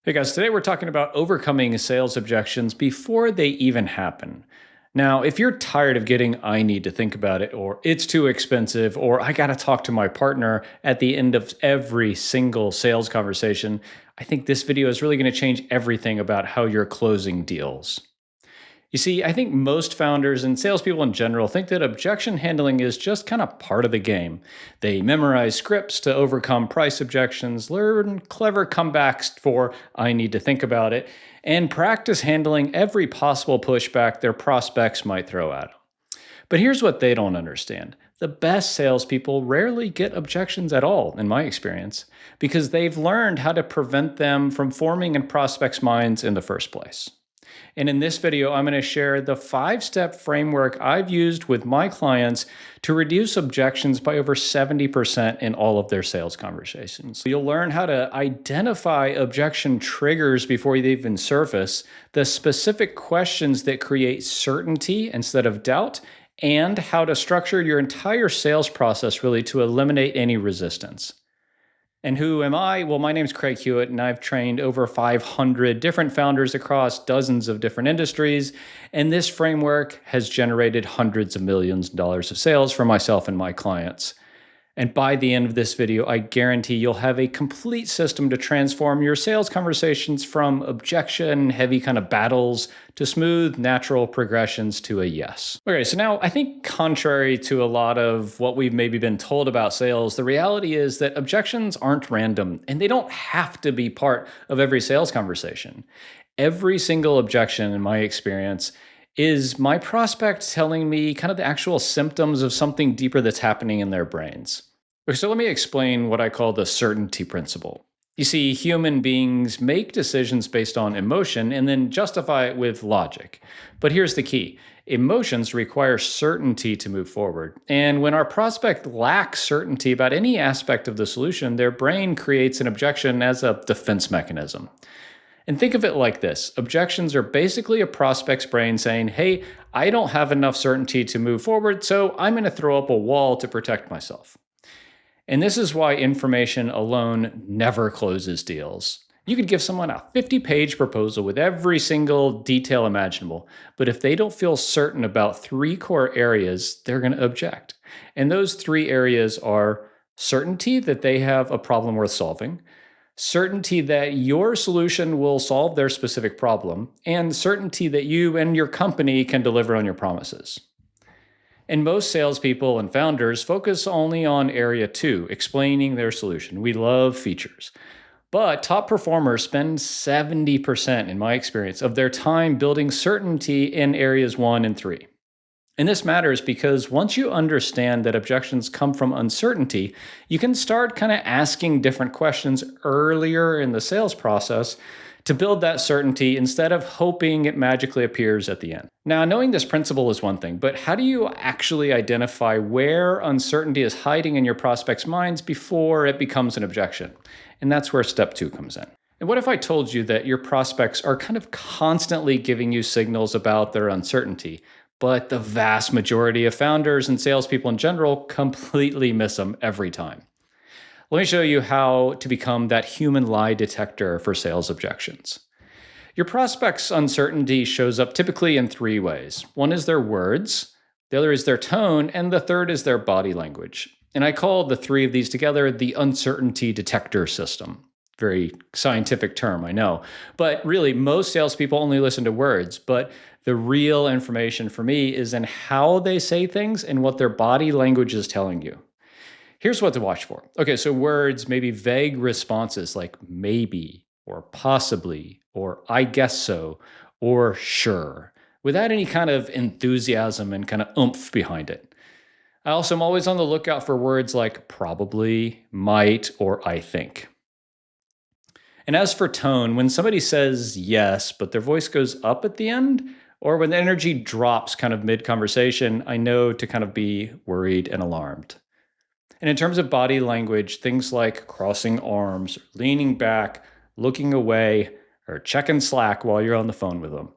Hey guys, today we're talking about overcoming sales objections before they even happen. Now, if you're tired of getting I need to think about it, or it's too expensive, or I got to talk to my partner at the end of every single sales conversation, I think this video is really going to change everything about how you're closing deals. You see, I think most founders and salespeople in general think that objection handling is just kind of part of the game. They memorize scripts to overcome price objections, learn clever comebacks for I need to think about it, and practice handling every possible pushback their prospects might throw at them. But here's what they don't understand. The best salespeople rarely get objections at all, in my experience, because they've learned how to prevent them from forming in prospects' minds in the first place. And in this video, I'm going to share the 5-step framework I've used with my clients to reduce objections by over 70% in all of their sales conversations. You'll learn how to identify objection triggers before they even surface, the specific questions that create certainty instead of doubt, and how to structure your entire sales process really to eliminate any resistance. And who am I? Well, my name's Craig Hewitt, and I've trained over 500 different founders across dozens of different industries. And this framework has generated hundreds of millions of dollars of sales for myself and my clients. And by the end of this video, I guarantee you'll have a complete system to transform your sales conversations from objection, heavy kind of battles, to smooth, natural progressions to a yes. Okay, so now I think contrary to a lot of what we've maybe been told about sales, the reality is that objections aren't random and they don't have to be part of every sales conversation. Every single objection, in my experience, is my prospect telling me kind of the actual symptoms of something deeper that's happening in their brains. So let me explain what I call the certainty principle. You see, human beings make decisions based on emotion and then justify it with logic. But here's the key. Emotions require certainty to move forward. And when our prospect lacks certainty about any aspect of the solution, their brain creates an objection as a defense mechanism. And think of it like this. Objections are basically a prospect's brain saying, hey, I don't have enough certainty to move forward, so I'm going to throw up a wall to protect myself. And this is why information alone never closes deals. You could give someone a 50-page proposal with every single detail imaginable, but if they don't feel certain about 3 core areas, they're going to object. And those 3 areas are certainty that they have a problem worth solving, certainty that your solution will solve their specific problem, and certainty that you and your company can deliver on your promises. And most salespeople and founders focus only on area 2, explaining their solution. We love features. But top performers spend 70%, in my experience, of their time building certainty in areas 1 and 3. And this matters because once you understand that objections come from uncertainty, you can start kind of asking different questions earlier in the sales process to build that certainty instead of hoping it magically appears at the end. Now, knowing this principle is one thing, but how do you actually identify where uncertainty is hiding in your prospects' minds before it becomes an objection? And that's where step 2 comes in. And what if I told you that your prospects are kind of constantly giving you signals about their uncertainty, but the vast majority of founders and salespeople in general completely miss them every time? Let me show you how to become that human lie detector for sales objections. Your prospect's uncertainty shows up typically in 3 ways. One is their words, the other is their tone, and the third is their body language. And I call the 3 of these together the uncertainty detector system. Very scientific term, I know. But really, most salespeople only listen to words, but the real information for me is in how they say things and what their body language is telling you. Here's what to watch for. Okay, so words, maybe vague responses like maybe, or possibly, or I guess so, or sure, without any kind of enthusiasm and kind of oomph behind it. I also am always on the lookout for words like probably, might, or I think. And as for tone, when somebody says yes, but their voice goes up at the end, or when the energy drops kind of mid-conversation, I know to kind of be worried and alarmed. And in terms of body language, things like crossing arms, leaning back, looking away, or checking Slack while you're on the phone with them.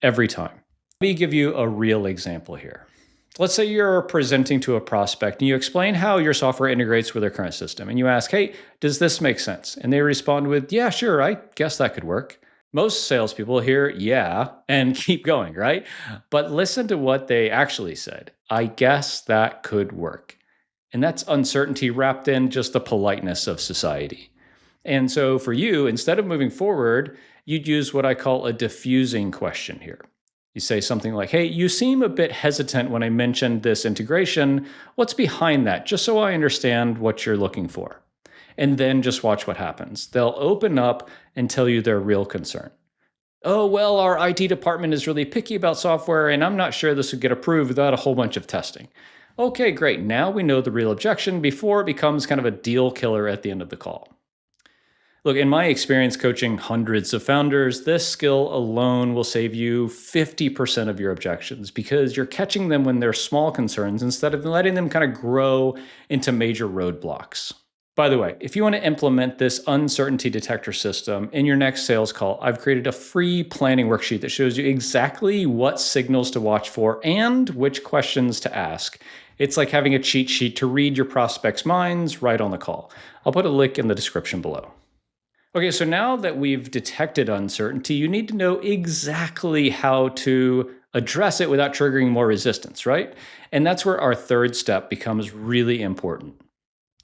Every time. Let me give you a real example here. Let's say you're presenting to a prospect and you explain how your software integrates with their current system. And you ask, hey, does this make sense? And they respond with, yeah, sure, I guess that could work. Most salespeople hear, yeah, and keep going, right? But listen to what they actually said. I guess that could work. And that's uncertainty wrapped in just the politeness of society. And so for you, instead of moving forward, you'd use what I call a diffusing question here. You say something like, hey, you seem a bit hesitant when I mentioned this integration. What's behind that? Just so I understand what you're looking for. And then just watch what happens. They'll open up and tell you their real concern. Oh, well, our IT department is really picky about software, and I'm not sure this would get approved without a whole bunch of testing. Okay, great. Now we know the real objection before it becomes kind of a deal killer at the end of the call. Look, in my experience coaching hundreds of founders, this skill alone will save you 50% of your objections because you're catching them when they're small concerns instead of letting them kind of grow into major roadblocks. By the way, if you want to implement this uncertainty detector system in your next sales call, I've created a free planning worksheet that shows you exactly what signals to watch for and which questions to ask. It's like having a cheat sheet to read your prospects' minds right on the call. I'll put a link in the description below. Okay, so now that we've detected uncertainty, you need to know exactly how to address it without triggering more resistance, right? And that's where our third step becomes really important.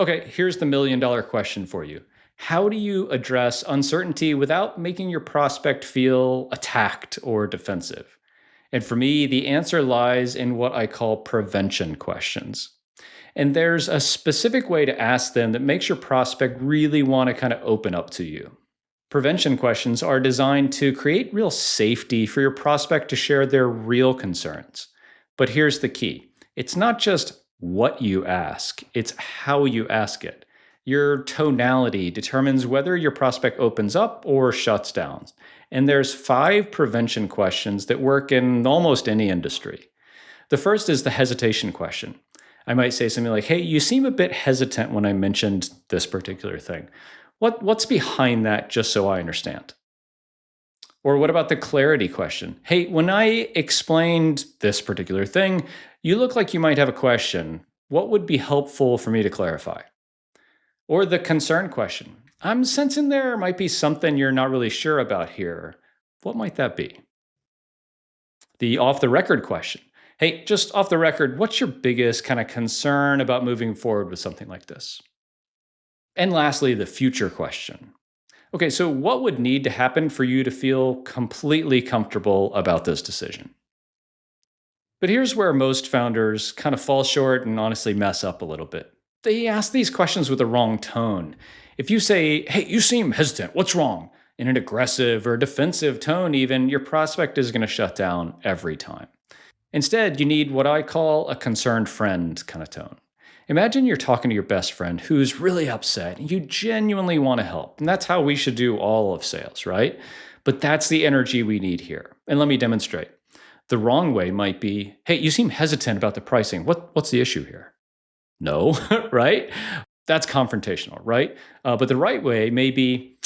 Okay, here's the $1,000,000 question for you. How do you address uncertainty without making your prospect feel attacked or defensive? And for me, the answer lies in what I call prevention questions. And there's a specific way to ask them that makes your prospect really want to kind of open up to you. Prevention questions are designed to create real safety for your prospect to share their real concerns. But here's the key. It's not just what you ask, it's how you ask it. Your tonality determines whether your prospect opens up or shuts down. And there's 5 prevention questions that work in almost any industry. The first is the hesitation question. I might say something like, hey, you seem a bit hesitant when I mentioned this particular thing. What's behind that, just so I understand? Or what about the clarity question? Hey, when I explained this particular thing, you look like you might have a question. What would be helpful for me to clarify? Or the concern question. I'm sensing there might be something you're not really sure about here. What might that be? The off the record question. Hey, just off the record, what's your biggest kind of concern about moving forward with something like this? And lastly, the future question. Okay, so what would need to happen for you to feel completely comfortable about this decision? But here's where most founders kind of fall short and honestly mess up a little bit. They ask these questions with the wrong tone. If you say, hey, you seem hesitant, what's wrong? In an aggressive or defensive tone, even, your prospect is going to shut down every time. Instead, you need what I call a concerned friend kind of tone. Imagine you're talking to your best friend who's really upset and you genuinely want to help. And that's how we should do all of sales, right? But that's the energy we need here. And let me demonstrate. The wrong way might be, hey, you seem hesitant about the pricing. What's the issue here? No, right? That's confrontational, right? But the right way may be,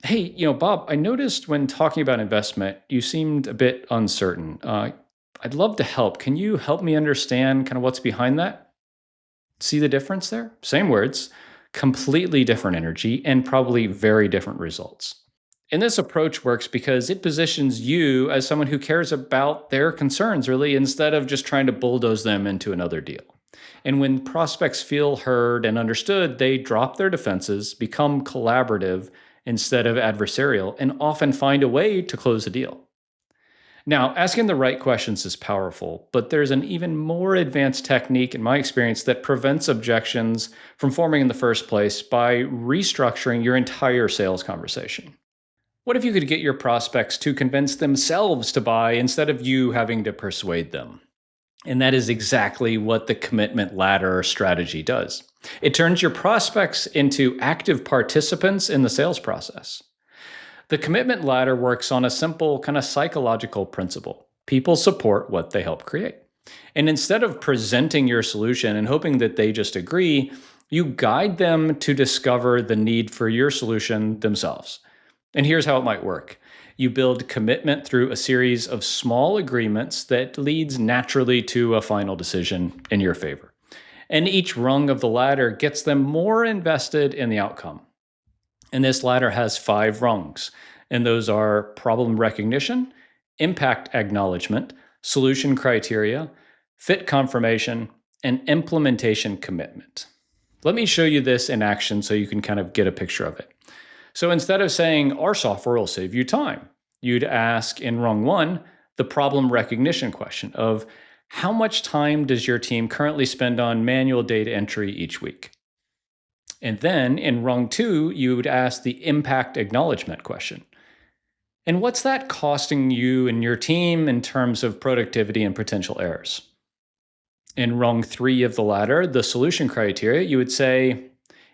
hey, Bob, I noticed when talking about investment, you seemed a bit uncertain. I'd love to help. Can you help me understand kind of what's behind that? See the difference there? Same words, completely different energy, and probably very different results. And this approach works because it positions you as someone who cares about their concerns, really, instead of just trying to bulldoze them into another deal. And when prospects feel heard and understood, they drop their defenses, become collaborative instead of adversarial, and often find a way to close the deal. Now, asking the right questions is powerful, but there's an even more advanced technique, in my experience, that prevents objections from forming in the first place by restructuring your entire sales conversation. What if you could get your prospects to convince themselves to buy instead of you having to persuade them? And that is exactly what the commitment ladder strategy does. It turns your prospects into active participants in the sales process. The commitment ladder works on a simple kind of psychological principle. People support what they help create. And instead of presenting your solution and hoping that they just agree, you guide them to discover the need for your solution themselves. And here's how it might work. You build commitment through a series of small agreements that leads naturally to a final decision in your favor. And each rung of the ladder gets them more invested in the outcome. And this ladder has 5 rungs, and those are problem recognition, impact acknowledgement, solution criteria, fit confirmation, and implementation commitment. Let me show you this in action so you can kind of get a picture of it. So instead of saying, our software will save you time, you'd ask in rung 1 the problem recognition question of, how much time does your team currently spend on manual data entry each week? And then in rung 2, you would ask the impact acknowledgement question. And what's that costing you and your team in terms of productivity and potential errors? In rung 3 of the ladder, the solution criteria, you would say,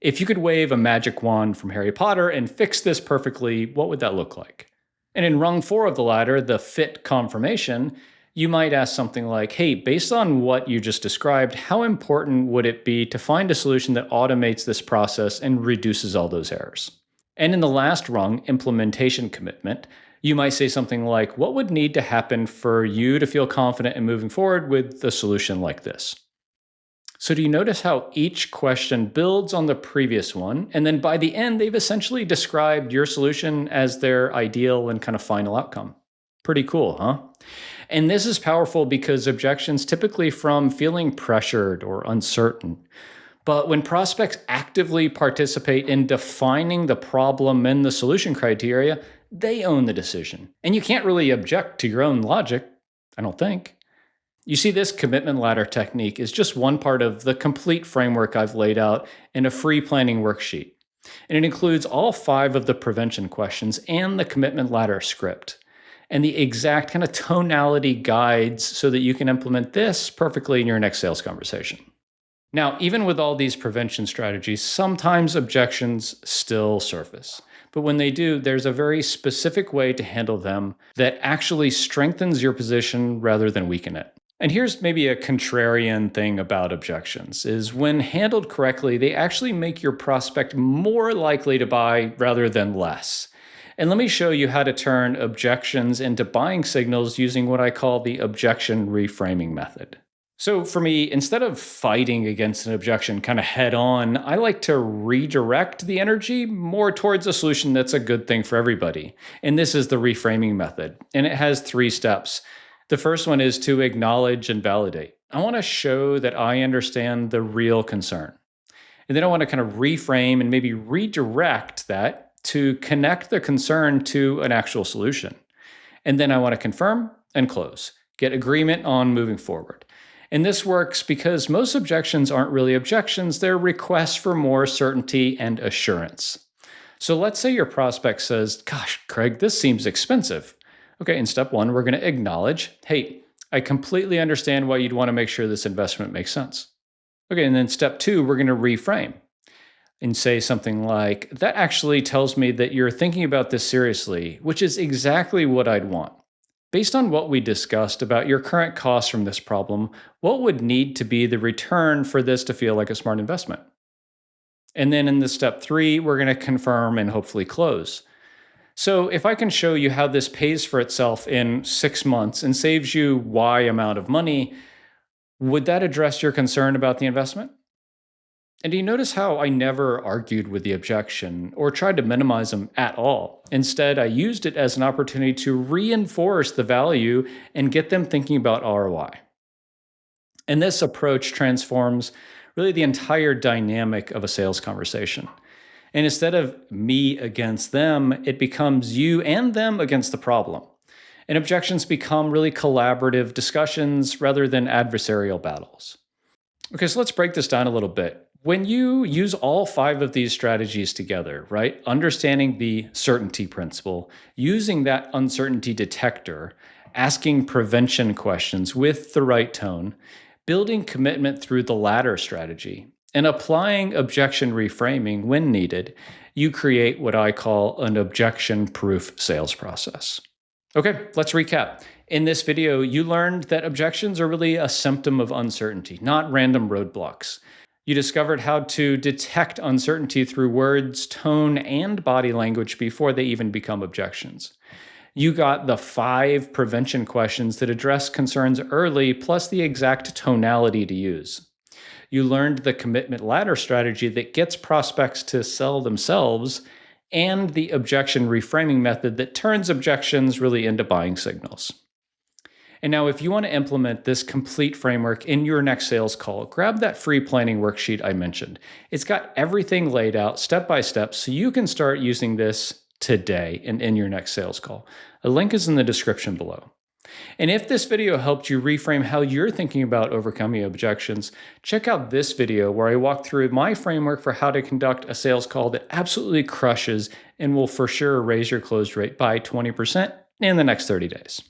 if you could wave a magic wand from Harry Potter and fix this perfectly, what would that look like? And in rung 4 of the ladder, the fit confirmation, you might ask something like, hey, based on what you just described, how important would it be to find a solution that automates this process and reduces all those errors? And in the last rung, implementation commitment, you might say something like, what would need to happen for you to feel confident in moving forward with a solution like this? So do you notice how each question builds on the previous one? And then by the end, they've essentially described your solution as their ideal and kind of final outcome. Pretty cool, huh? And this is powerful because objections typically from feeling pressured or uncertain. But when prospects actively participate in defining the problem and the solution criteria, they own the decision. And you can't really object to your own logic, I don't think. You see, this commitment ladder technique is just one part of the complete framework I've laid out in a free planning worksheet. And it includes all 5 of the prevention questions and the commitment ladder script, and the exact kind of tonality guides so that you can implement this perfectly in your next sales conversation. Now, even with all these prevention strategies, sometimes objections still surface. But when they do, there's a very specific way to handle them that actually strengthens your position rather than weaken it. And here's maybe a contrarian thing about objections, is when handled correctly, they actually make your prospect more likely to buy rather than less. And let me show you how to turn objections into buying signals using what I call the objection reframing method. So for me, instead of fighting against an objection kind of head on, I like to redirect the energy more towards a solution that's a good thing for everybody. And this is the reframing method. And it has 3 steps. The first one is to acknowledge and validate. I want to show that I understand the real concern. And then I want to kind of reframe and maybe redirect that to connect the concern to an actual solution. And then I want to confirm and close, get agreement on moving forward. And this works because most objections aren't really objections, they're requests for more certainty and assurance. So let's say your prospect says, gosh, Craig, this seems expensive. Okay, in step 1, we're going to acknowledge, hey, I completely understand why you'd want to make sure this investment makes sense. Okay, and then step 2, we're going to reframe and say something like, that actually tells me that you're thinking about this seriously, which is exactly what I'd want. Based on what we discussed about your current costs from this problem, what would need to be the return for this to feel like a smart investment? And then in the step 3, we're going to confirm and hopefully close. So if I can show you how this pays for itself in 6 months and saves you Y amount of money, would that address your concern about the investment? And do you notice how I never argued with the objection or tried to minimize them at all? Instead, I used it as an opportunity to reinforce the value and get them thinking about ROI. And this approach transforms really the entire dynamic of a sales conversation. And instead of me against them, it becomes you and them against the problem. And objections become really collaborative discussions rather than adversarial battles. Okay, so let's break this down a little bit. When you use all 5 of these strategies together, right? Understanding the certainty principle, using that uncertainty detector, asking prevention questions with the right tone, building commitment through the ladder strategy, and applying objection reframing when needed, you create what I call an objection-proof sales process. Okay, let's recap. In this video, you learned that objections are really a symptom of uncertainty, not random roadblocks. You discovered how to detect uncertainty through words, tone, and body language before they even become objections. You got the 5 prevention questions that address concerns early, plus the exact tonality to use. You learned the commitment ladder strategy that gets prospects to sell themselves, and the objection reframing method that turns objections really into buying signals. And now, if you want to implement this complete framework in your next sales call, grab that free planning worksheet I mentioned. It's got everything laid out step by step so you can start using this today and in your next sales call. A link is in the description below. And if this video helped you reframe how you're thinking about overcoming objections, check out this video where I walk through my framework for how to conduct a sales call that absolutely crushes and will for sure raise your close rate by 20% in the next 30 days.